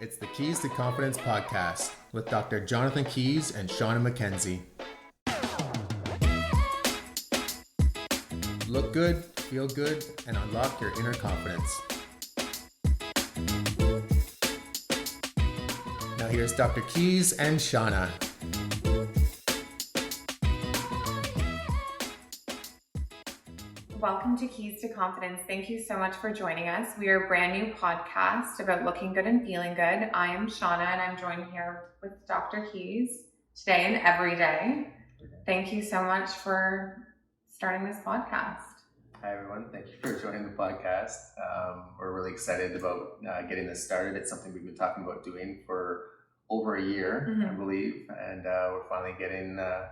It's the Keys to Confidence podcast with Dr. Jonathan Keys and Shauna Mackenzie. Look good, feel good, and unlock your inner confidence. Now here's Dr. Keys and Shauna. Welcome to Keys to Confidence. Thank you so much for joining us. We are a brand new podcast about looking good and feeling good. I am Shauna and I'm joined here with Dr. Keys today and every day. Thank you so much for starting this podcast. Hi everyone, thank you for joining the podcast. We're really excited about getting this started. It's something we've been talking about doing for over a year, I believe, and we're finally getting a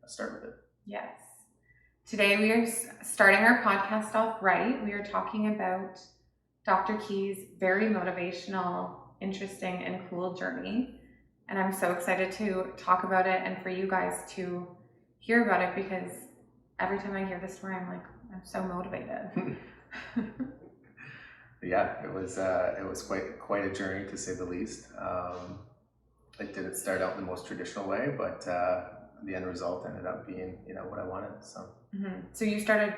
start with it. Yes. Today we are starting our podcast off right. We are talking about Dr. Keys' very motivational, interesting, and cool journey. And I'm so excited to talk about it and for you guys to hear about it, because every time I hear this story, I'm so motivated. Yeah, it was quite a journey, to say the least. It didn't start out in the most traditional way, but the end result ended up being, what I wanted. So you started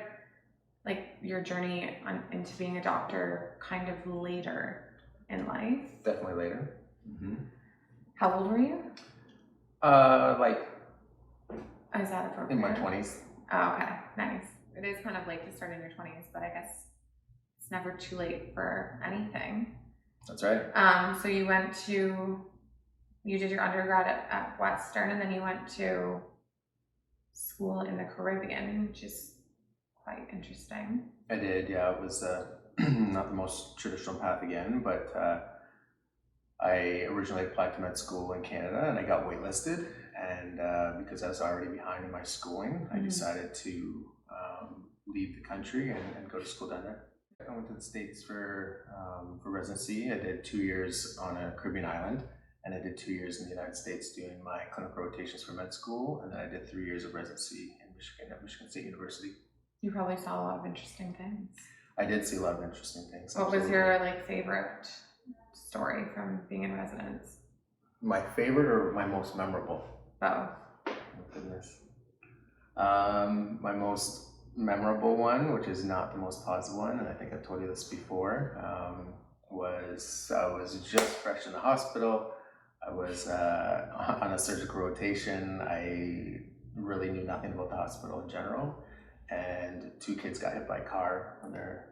your journey into being a doctor kind of later in life. Definitely later. How old were you? Is that appropriate? In my 20s. Oh, okay, nice. It is kind of late to start in your 20s, but I guess it's never too late for anything. That's right. So you did your undergrad at Western, and then you went to school in the Caribbean, which is quite interesting. I did, yeah. It was not the most traditional path again, but I originally applied to med school in Canada and I got waitlisted, and because I was already behind in my schooling, I decided to leave the country and go to school down there. I went to the States for residency. I did 2 years on a Caribbean island, and I did 2 years in the United States doing my clinical rotations for med school, and then I did 3 years of residency in Michigan at Michigan State University. You probably saw a lot of interesting things. I did see a lot of interesting things. What was your favorite story from being in residence? My favorite or my most memorable? Both. Oh, goodness. My most memorable one, which is not the most positive one, and I think I've told you this before, was I was just fresh in the hospital. I was on a surgical rotation. I really knew nothing about the hospital in general, and 2 kids got hit by a car when they're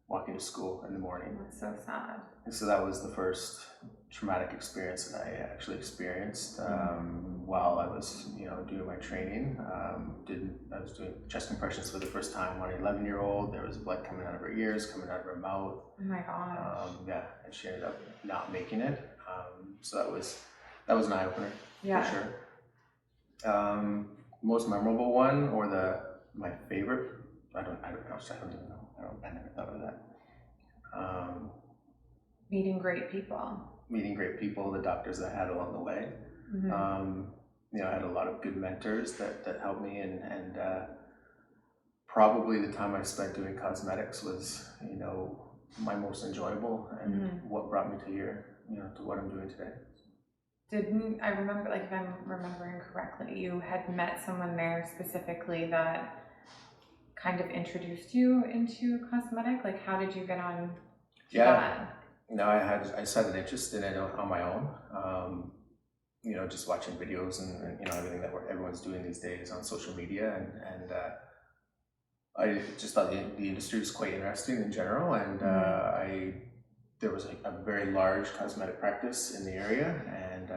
walking to school in the morning. That's so sad. And so that was the first traumatic experience that I actually experienced while I was, doing my training. I was doing chest compressions for the first time on an 11-year-old. There was blood coming out of her ears, coming out of her mouth. Oh my gosh. Yeah, and she ended up not making it. So that was an eye opener, yeah, for sure. Most memorable one, or my favorite? I don't even know. I never thought of that. Meeting great people. The doctors that I had along the way. I had a lot of good mentors that helped me, and probably the time I spent doing cosmetics was, my most enjoyable, and what brought me to here, to what I'm doing today. Didn't I remember, if I'm remembering correctly, you had met someone there specifically that kind of introduced you into cosmetic? How did you get on that? No, I just had an interest in it on my own. Just watching videos and everything that everyone's doing these days on social media, and I just thought the industry was quite interesting in general, and there was a very large cosmetic practice in the area, and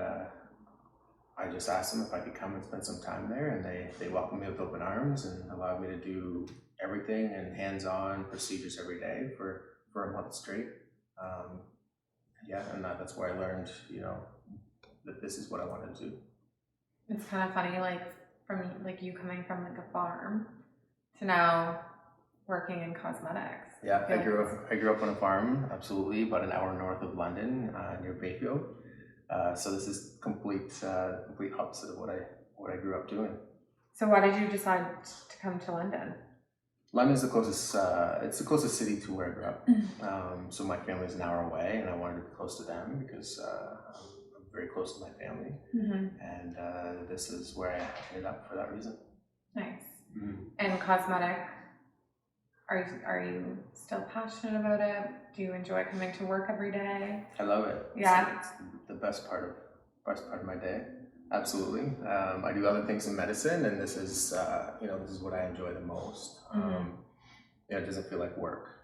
I just asked them if I could come and spend some time there, and they welcomed me with open arms and allowed me to do everything and hands-on procedures every day for a month straight. And that's where I learned, that this is what I wanted to do. It's kind of funny, from you coming from a farm to now working in cosmetics. Yeah, I grew up on a farm, absolutely, about an hour north of London, near Bayfield. So this is complete opposite of what I grew up doing. So why did you decide to come to London? London's the closest. It's the closest city to where I grew up. So my family's an hour away, and I wanted to be close to them because I'm very close to my family. And this is where I ended up for that reason. Nice. And cosmetic, are you still passionate about it? Do you enjoy coming to work every day? I love it. Yeah. It's the best part of my day. Absolutely. I do other things in medicine, and this is this is what I enjoy the most. It doesn't feel like work.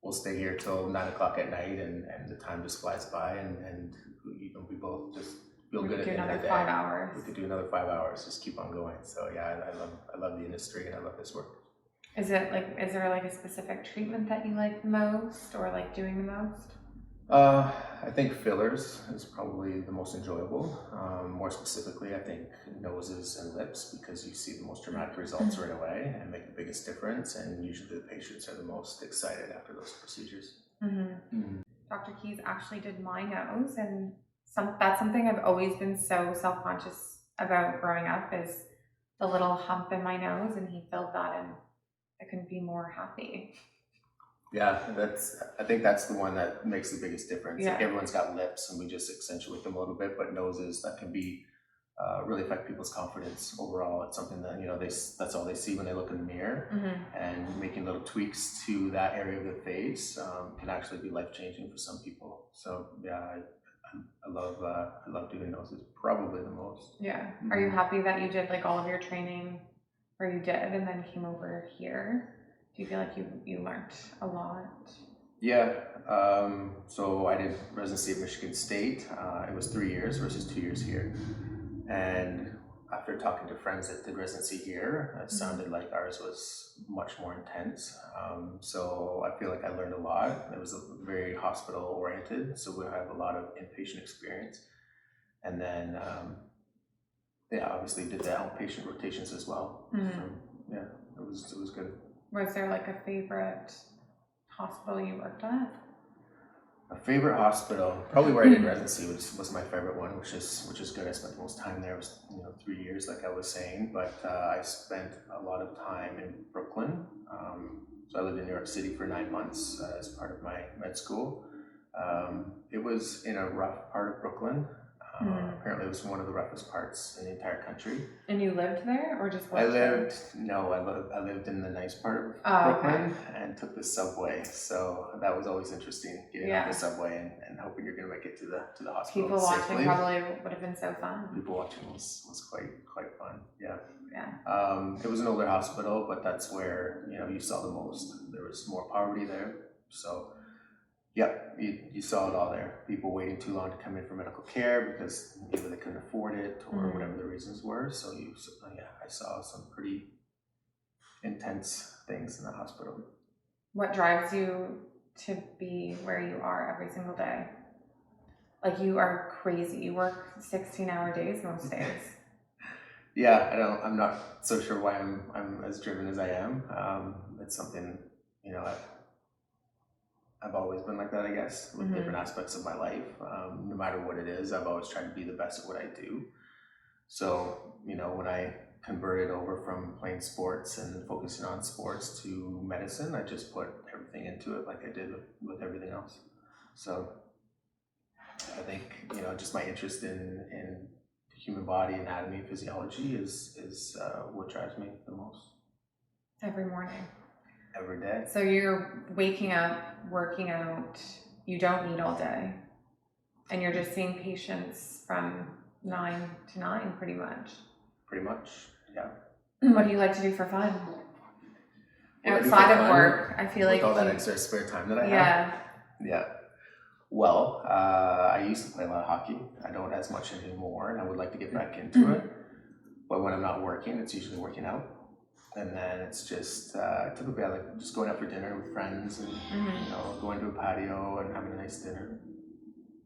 We'll stay here till 9 o'clock at night, and the time just flies by, and we both just feel good at the end of the day. 5 hours. We could do another 5 hours. Just keep on going. So yeah, I love the industry, and I love this work. Is there like a specific treatment that you like the most, or like doing the most? I think fillers is probably the most enjoyable. More specifically, I think noses and lips, because you see the most dramatic results right away and make the biggest difference, and usually the patients are the most excited after those procedures. Dr. Keys actually did my nose, and that's something I've always been so self-conscious about growing up, is the little hump in my nose, and he filled that, and I couldn't be more happy. Yeah, I think that's the one that makes the biggest difference. Yeah. Like, everyone's got lips, and we just accentuate them a little bit, but noses, that can be really affect people's confidence overall. It's something that that's all they see when they look in the mirror, and making little tweaks to that area of the face can actually be life-changing for some people. So yeah, I love doing noses, probably the most. Yeah. Are you happy that you did like all of your training where you did and then came over here? Do you feel like you learned a lot? Yeah. So I did residency at Michigan State. It was 3 years versus 2 years here. And after talking to friends that did residency here, it sounded like ours was much more intense. So I feel like I learned a lot. It was very hospital oriented, so we have a lot of inpatient experience. And then, obviously did the outpatient rotations as well. So yeah, it was good. Was there like a favorite hospital you worked at? A favorite hospital, probably where I did residency was my favorite one, which is good. I spent the most time there. It was 3 years, like I was saying, but I spent a lot of time in Brooklyn. So I lived in New York City for 9 months as part of my med school. It was in a rough part of Brooklyn. Apparently, it was one of the roughest parts in the entire country. And you lived there, or just worked there? I lived in the nice part of Brooklyn and took the subway. So that was always interesting, getting on the subway and hoping you're going to make it to the hospital. People safely. watching probably would have been so fun. People watching was quite fun. Yeah. It was an older hospital, but that's where you saw the most. There was more poverty there, so. Yeah, you saw it all there. People waiting too long to come in for medical care because either they couldn't afford it or whatever the reasons were. So I saw some pretty intense things in the hospital. What drives you to be where you are every single day? Like, you are crazy. You work 16-hour days most days. Yeah, I'm not so sure why I'm as driven as I am. It's something I've always been like that, I guess, with different aspects of my life. No matter what it is, I've always tried to be the best at what I do. So, when I converted over from playing sports and focusing on sports to medicine, I just put everything into it like I did with everything else. So I think, just my interest in the human body, anatomy, physiology is what drives me the most. Every morning. Every day. So you're waking up, working out, you don't eat all day, and you're just seeing patients from 9 to 9 pretty much. Pretty much, yeah. What do you like to do for fun? Outside of work, I feel like all that extra spare time that I have. Yeah. Well, I used to play a lot of hockey. I don't as much anymore, and I would like to get back into it. But when I'm not working, it's usually working out. And then it's just typically I like just going out for dinner with friends and going to a patio and having a nice dinner.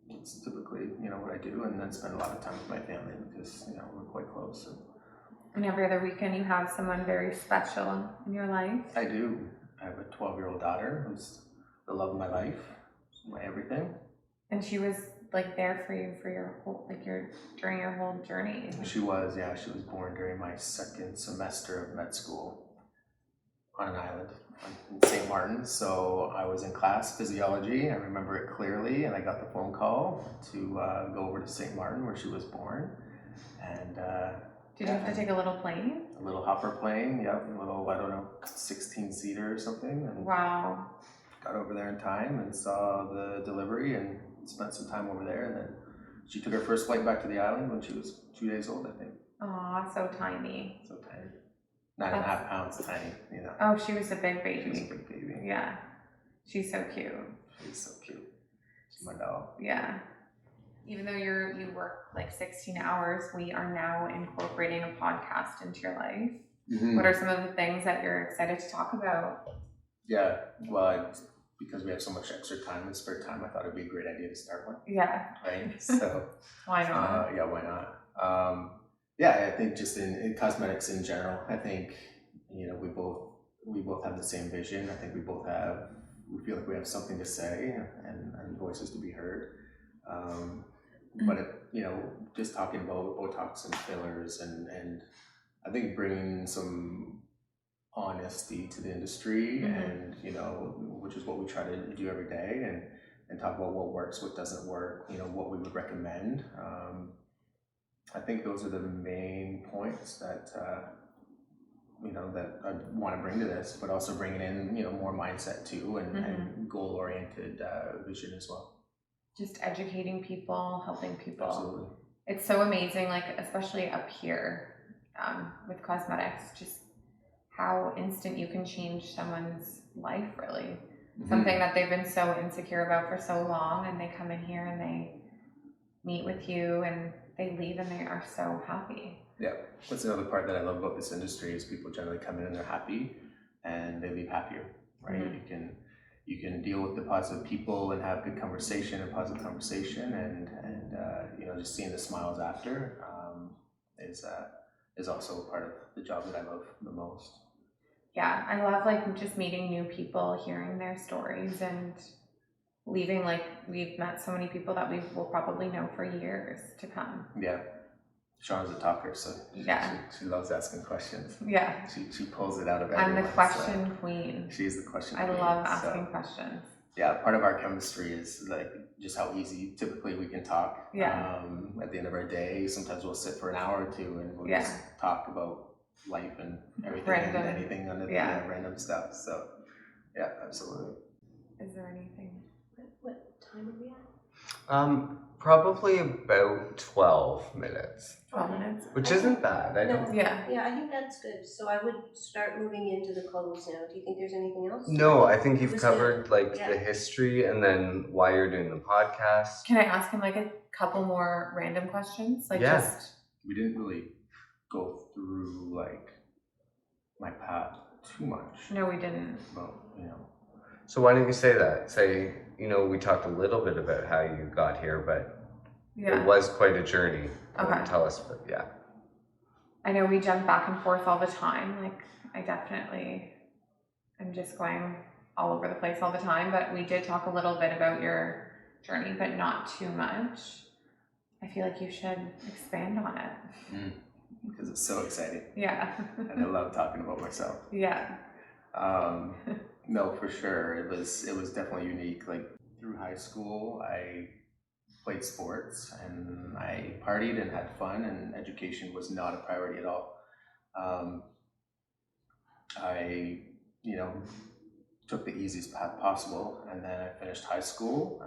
It's typically what I do, and then spend a lot of time with my family because we're quite close. So. And every other weekend you have someone very special in your life. I do. I have a 12-year-old daughter who's the love of my life, my everything. And she was like there for you for your whole during your whole journey. She was born during my second semester of med school. on an island in St. Martin. So I was in class, physiology. I remember it clearly, and I got the phone call to go over to St. Martin where she was born. And did you have to take a little plane? A little hopper plane, yep, a little, I don't know, 16-seater or something. And wow. Got over there in time and saw the delivery and spent some time over there. And then she took her first flight back to the island when she was 2 days old, I think. Aw, so tiny. So tiny. 9.5 pounds tiny, you know. Oh, she was a big baby. She was a big baby. Yeah. She's so cute. She's so cute. She's my dog. Yeah. Even though you work like 16 hours, we are now incorporating a podcast into your life. Mm-hmm. What are some of the things that you're excited to talk about? Yeah, well, because we have so much extra time and spare time, I thought it'd be a great idea to start one. Yeah. Right? So why not? Yeah, why not? Yeah, I think just in cosmetics in general, I think, you know, we both have the same vision. I think we feel like we have something to say and voices to be heard. But you know, just talking about Botox and fillers and I think bringing some honesty to the industry, and you know, which is what we try to do every day, and talk about what works, what doesn't work, you know, what we would recommend. I think those are the main points that you know, that I want to bring to this, but also bringing in, you know, more mindset too, and goal-oriented vision as well. Just educating people, helping people. Absolutely. It's so amazing, like especially up here with cosmetics, just how instant you can change someone's life, really. Something that they've been so insecure about for so long, and they come in here and they meet with you and they leave and they are so happy. Yeah, that's another part that I love about this industry is people generally come in and they're happy and they leave happier, right? You can deal with the positive people and have good conversation and positive conversation, and you know, just seeing the smiles after is also a part of the job that I love the most. Yeah, I love like just meeting new people, hearing their stories, and leaving like we've met so many people that we will probably know for years to come. Yeah. Shauna's a talker, so she loves asking questions. Yeah. She pulls it out of everyone. I'm the question queen. She's the question queen. I love asking questions. Yeah, part of our chemistry is like just how easy typically we can talk. Yeah. At the end of our day, sometimes we'll sit for an hour or two and we'll just talk about life and everything and anything under the random stuff. So yeah, absolutely. Is there anything? What time are we at? Probably about 12 minutes. 12 minutes? Which isn't bad. Yeah, I think that's good. So I would start moving into the clothes now. Do you think there's anything else? No, I think you've covered the history and then why you're doing the podcast. Can I ask him like a couple more random questions? We didn't really go through like my path too much. No, we didn't. Well, you know. So why don't you say that? Say, you know, we talked a little bit about how you got here, but it was quite a journey. Okay. Tell us, but I know we jump back and forth all the time. Like I'm just going all over the place all the time, but we did talk a little bit about your journey, but not too much. I feel like you should expand on it. Because it's so exciting. Yeah. And I love talking about myself. Yeah. No, for sure. It was definitely unique. Like through high school, I played sports and I partied and had fun, and education was not a priority at all. I, you know, took the easiest path possible, and then I finished high school.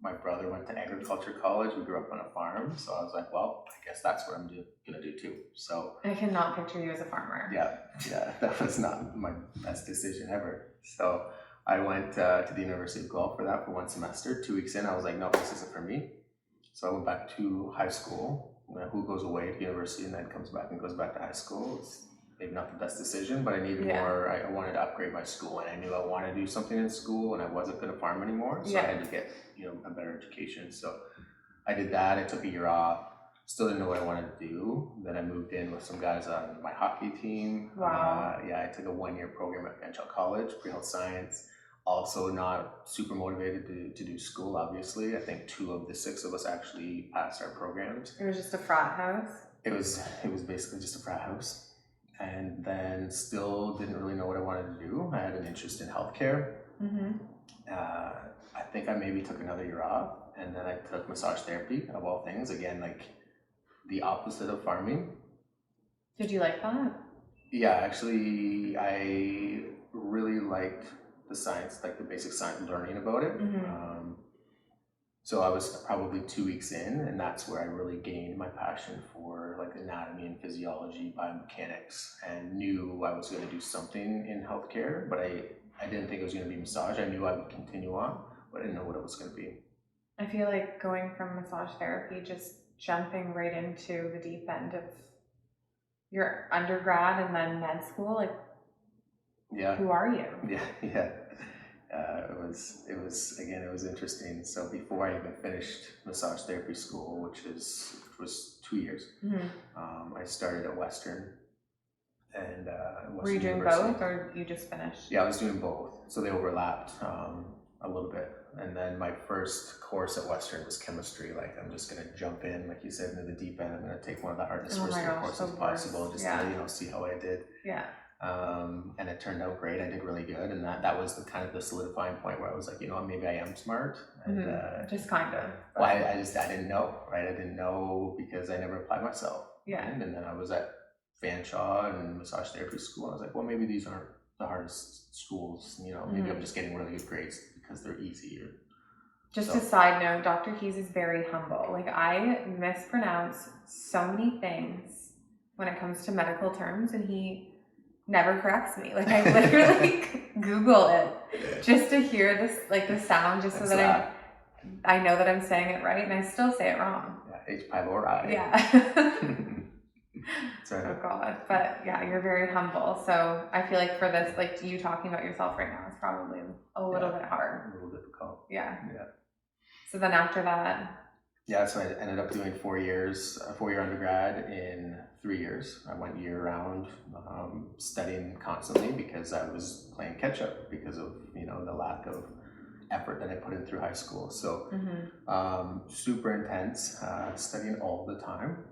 My brother went to agriculture college. We grew up on a farm, so I was like, well, I guess that's what I'm gonna do too. So I cannot picture you as a farmer. Yeah, that was not my best decision ever. So I went to the University of Guelph for that for 1 semester. 2 weeks in, I was like, no, this isn't for me. So I went back to high school. Who goes away to university and then comes back and goes back to high school? It's maybe not the best decision, but I needed more. I wanted to upgrade my school, and I knew I wanted to do something in school, and I wasn't going to farm anymore. So I had to get, you know, a better education. So I did that. I took a year off. Still didn't know what I wanted to do. Then I moved in with some guys on my hockey team. Wow. I took a 1-year program at Benchell College, pre-health science. Also not super motivated to do school, obviously. I think 2 of the 6 of us actually passed our programs. It was just a frat house? It was basically just a frat house. and then still didn't really know what I wanted to do. I had an interest in healthcare. I think I maybe took another year off, and then I took massage therapy, of all things. Again, like the opposite of farming. Did you like that? Yeah, actually, I really liked the science, like the basic science, learning about it. So I was probably 2 weeks in, and that's where I really gained my passion for like anatomy and physiology, biomechanics, and knew I was going to do something in healthcare, but I didn't think it was going to be massage. I knew I would continue on, but I didn't know what it was going to be. I feel like going from massage therapy, just jumping right into the deep end of your undergrad and then med school, like, yeah, who are you? Yeah. It was interesting. So before I even finished massage therapy school, which was 2 years, I started at Western. And were you doing both, or you just finished? Yeah, I was doing both. So they overlapped a little bit. And then my first course at Western was chemistry. Like, I'm just gonna jump in, like you said, into the deep end. I'm gonna take one of the hardest first year courses possible, just to see how I did. Yeah. And it turned out great. I did really good, and that was the kind of the solidifying point where I was like, you know what, maybe I am smart. And just kind of. Well, I didn't know, right? I didn't know because I never applied myself. Yeah. Right? And then I was at Fanshawe and massage therapy school. I was like, well, maybe these aren't the hardest schools. You know, maybe I'm just getting really good grades because they're easier. Just a side note, Dr. Keys is very humble. Like, I mispronounce so many things when it comes to medical terms, and he never corrects me. Like, I literally Google it just to hear this, like the sound, just so that I know that I'm saying it right, and I still say it wrong. Yeah, H. pylori. Yeah. Right. Oh God. But yeah, you're very humble. So I feel like for this, like you talking about yourself right now is probably a little bit hard. A little difficult. Yeah. Yeah. So then after that. Yeah, so I ended up doing 4 years, a 4-year undergrad in 3 years. I went year round, studying constantly because I was playing catch up because of, you know, the lack of effort that I put in through high school. So super intense, studying all the time.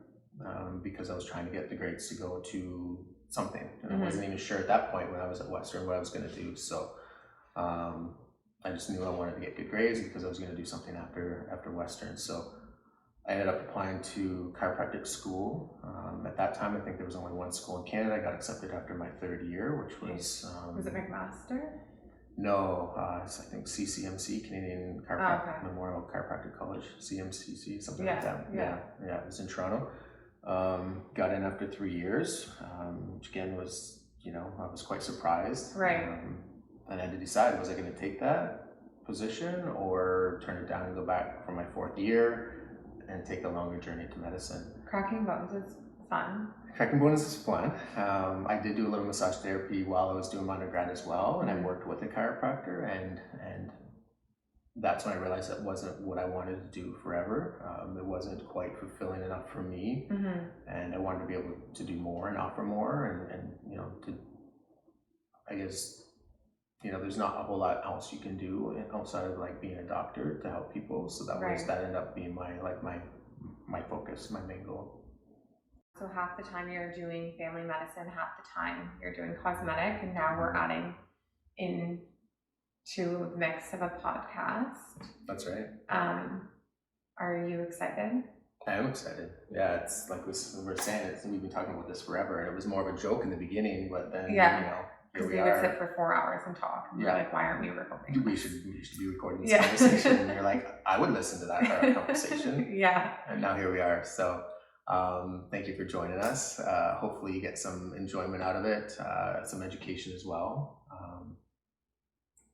Because I was trying to get the grades to go to something. And I wasn't even sure at that point when I was at Western what I was going to do. So I just knew I wanted to get good grades because I was going to do something after Western. So I ended up applying to chiropractic school. At that time, I think there was only one school in Canada. I got accepted after my 3rd year, which was... was it McMaster? No, it's, I think CCMC, Canadian Memorial Chiropractic College, CMCC, something like that. Yeah, it was in Toronto. Got in after 3 years, which again was, you know, I was quite surprised. Right. And I had to decide, was I going to take that position or turn it down and go back for my 4th year and take a longer journey to medicine? Cracking bones is fun. Cracking bones is fun. I did do a little massage therapy while I was doing my undergrad as well, and I worked with a chiropractor, and that's when I realized that wasn't what I wanted to do forever. It wasn't quite fulfilling enough for me, and I wanted to be able to do more and offer more, and you know, I guess, you know, there's not a whole lot else you can do outside of like being a doctor to help people. So that ended up being my focus, my main goal. So half the time you're doing family medicine, half the time you're doing cosmetic, and now we're adding in to the mix of a podcast. That's right. Are you excited? I am excited. Yeah, it's like we were saying, we've been talking about this forever, and it was more of a joke in the beginning, but then, you know, because we would sit for 4 hours and talk. And we're like, why aren't we recording? We should be recording this conversation. And you're like, I would listen to that conversation. Yeah. And now here we are. So thank you for joining us. Hopefully you get some enjoyment out of it, some education as well.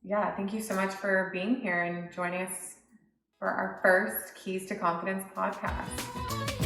Yeah, thank you so much for being here and joining us for our first Keys to Confidence podcast.